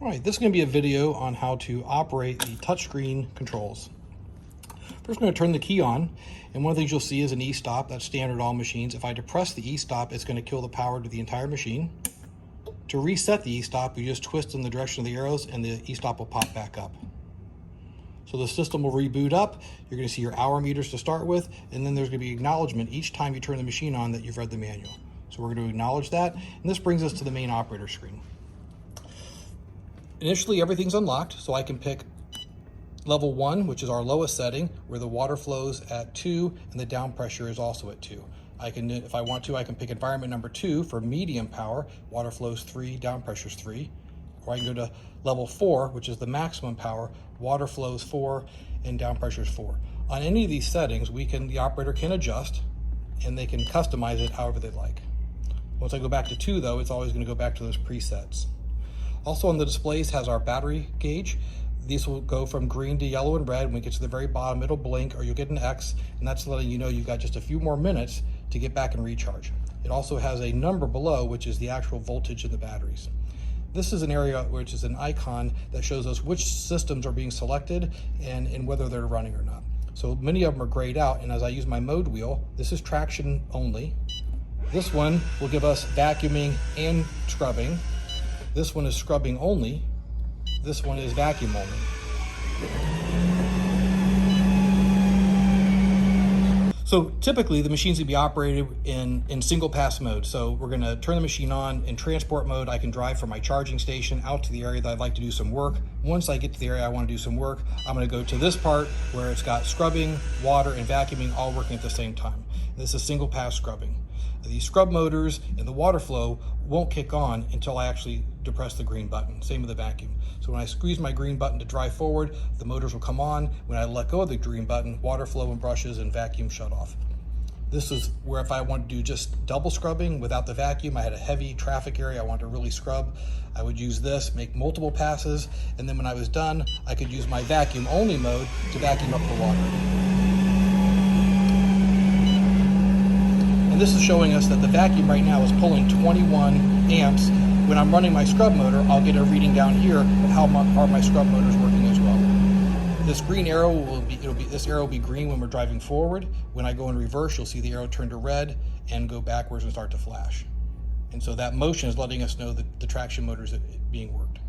All right, this is going to be a video on how to operate the touchscreen controls. First, I'm going to turn the key on, and one of the things you'll see is an e-stop. That's standard all machines. If I depress the e-stop, it's going to kill the power to the entire machine. To reset the e-stop, you just twist in the direction of the arrows and the e-stop will pop back up. So the system will reboot up. You're going to see your hour meters to start with, and then there's going to be acknowledgement each time you turn the machine on that you've read the manual. So we're going to acknowledge that, and this brings us to the main operator screen. Initially, everything's unlocked, so I can pick level 1, which is our lowest setting, where the water flows at 2 and the down pressure is also at 2. I can, if I want to, I can pick environment number 2 for medium power, water flows 3, down pressure's 3. Or I can go to level 4, which is the maximum power, water flows 4 and down pressure's 4. On any of these settings, the operator can adjust and they can customize it however they like. Once I go back to 2 though, it's always going to go back to those presets. Also on the displays has our battery gauge. These will go from green to yellow and red. When we get to the very bottom, it'll blink or you'll get an X, and that's letting you know you've got just a few more minutes to get back and recharge. It also has a number below, which is the actual voltage in the batteries. This is an area which is an icon that shows us which systems are being selected and whether they're running or not. So many of them are grayed out, and as I use my mode wheel, this is traction only. This one will give us vacuuming and scrubbing. This one is scrubbing only. This one is vacuum only. So typically the machine's gonna be operated in single pass mode. So we're gonna turn the machine on in transport mode. I can drive from my charging station out to the area that I'd like to do some work. Once I get to the area I wanna do some work, I'm gonna go to this part where it's got scrubbing, water, and vacuuming all working at the same time. This is single pass scrubbing. The scrub motors and the water flow won't kick on until I actually depress the green button. Same with the vacuum. So when I squeeze my green button to drive forward, the motors will come on. When I let go of the green button, water flow and brushes and vacuum shut off. This is where if I want to do just double scrubbing without the vacuum, I had a heavy traffic area I want to really scrub, I would use this, make multiple passes, and then when I was done, I could use my vacuum only mode to vacuum up the water. This is showing us that the vacuum right now is pulling 21 amps. When I'm running my scrub motor, I'll get a reading down here of how my scrub motor is working as well. This green arrow this arrow will be green when we're driving forward. When I go in reverse, you'll see the arrow turn to red and go backwards and start to flash. And so that motion is letting us know that the traction motor is being worked.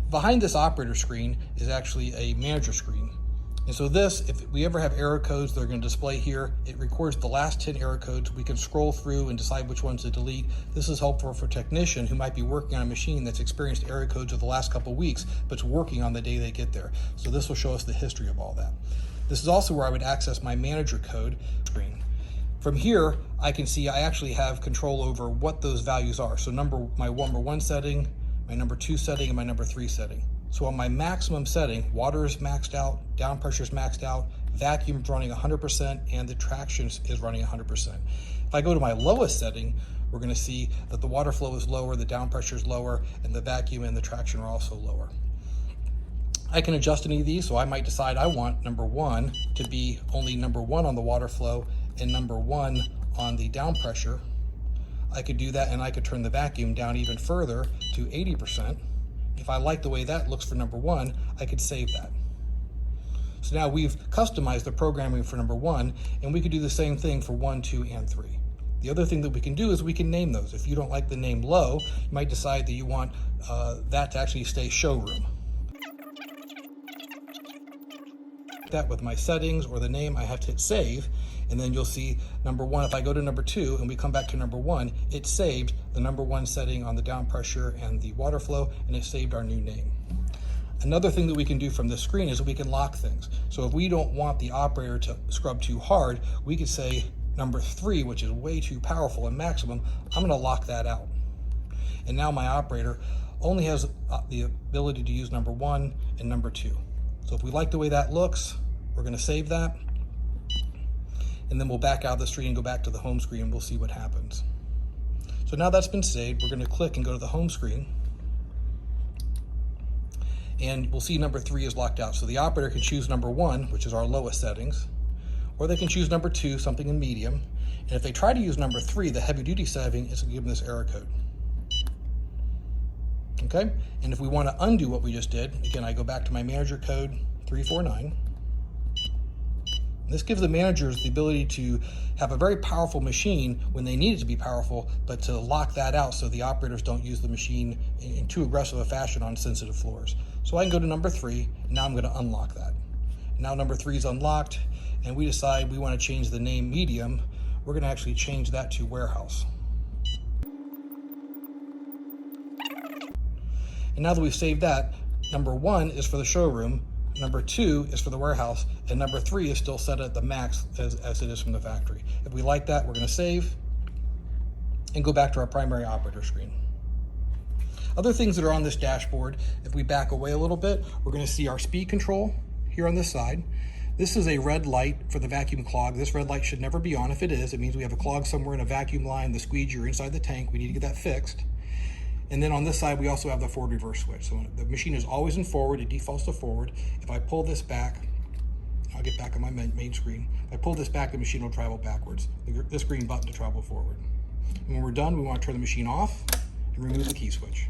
Behind this operator screen is actually a manager screen. And so this, if we ever have error codes that are going to display here, it records the last 10 error codes. We can scroll through and decide which ones to delete. This is helpful for a technician who might be working on a machine that's experienced error codes over the last couple of weeks, but it's working on the day they get there. So this will show us the history of all that. This is also where I would access my manager code screen. From here, I can see I actually have control over what those values are. So my number 1 setting, my number 2 setting, and my number 3 setting. So on my maximum setting, water is maxed out, down pressure is maxed out, vacuum is running 100%, and the traction is running 100%. If I go to my lowest setting, we're gonna see that the water flow is lower, the down pressure is lower, and the vacuum and the traction are also lower. I can adjust any of these, so I might decide I want number 1 to be only number 1 on the water flow and number 1 on the down pressure. I could do that, and I could turn the vacuum down even further to 80%. If I like the way that looks for number 1, I could save that. So now we've customized the programming for number 1, and we could do the same thing for 1, 2, and 3. The other thing that we can do is we can name those. If you don't like the name low, you might decide that you want that to actually stay showroom. That with my settings or the name, I have to hit save, and then you'll see number 1. If I go to number 2 and we come back to number 1, it saved the number 1 setting on the down pressure and the water flow, and it saved our new name. Another thing that we can do from this screen is we can lock things. So if we don't want the operator to scrub too hard, we could say number 3, which is way too powerful and maximum, I'm gonna lock that out. And now my operator only has the ability to use number 1 and number 2. So if we like the way that looks, we're gonna save that, and then we'll back out of the screen and go back to the home screen and we'll see what happens. So now that's been saved, we're gonna click and go to the home screen, and we'll see number 3 is locked out. So the operator can choose number 1, which is our lowest settings, or they can choose number 2, something in medium, and if they try to use number 3, the heavy duty setting, it's gonna give them this error code. okay? And if we want to undo what we just did, again, I go back to my manager code 349. This gives the managers the ability to have a very powerful machine when they need it to be powerful, but to lock that out so the operators don't use the machine in too aggressive a fashion on sensitive floors. So I can go to number 3, and now I'm going to unlock that. Now number 3 is unlocked, and we decide we want to change the name medium. We're going to actually change that to warehouse. And now that we've saved that, number 1 is for the showroom, number 2 is for the warehouse, and number 3 is still set at the max as it is from the factory. If we like that, we're going to save and go back to our primary operator screen. Other things that are on this dashboard, if we back away a little bit, we're going to see our speed control here on this side. This is a red light for the vacuum clog. This red light should never be on. If it is, it means we have a clog somewhere in a vacuum line, the squeegee, or inside the tank. We need to get that fixed. And then on this side, we also have the forward reverse switch. So the machine is always in forward, it defaults to forward. If I pull this back, I'll get back on my main screen. If I pull this back, the machine will travel backwards. This green button to travel forward. And when we're done, we want to turn the machine off and remove the key switch.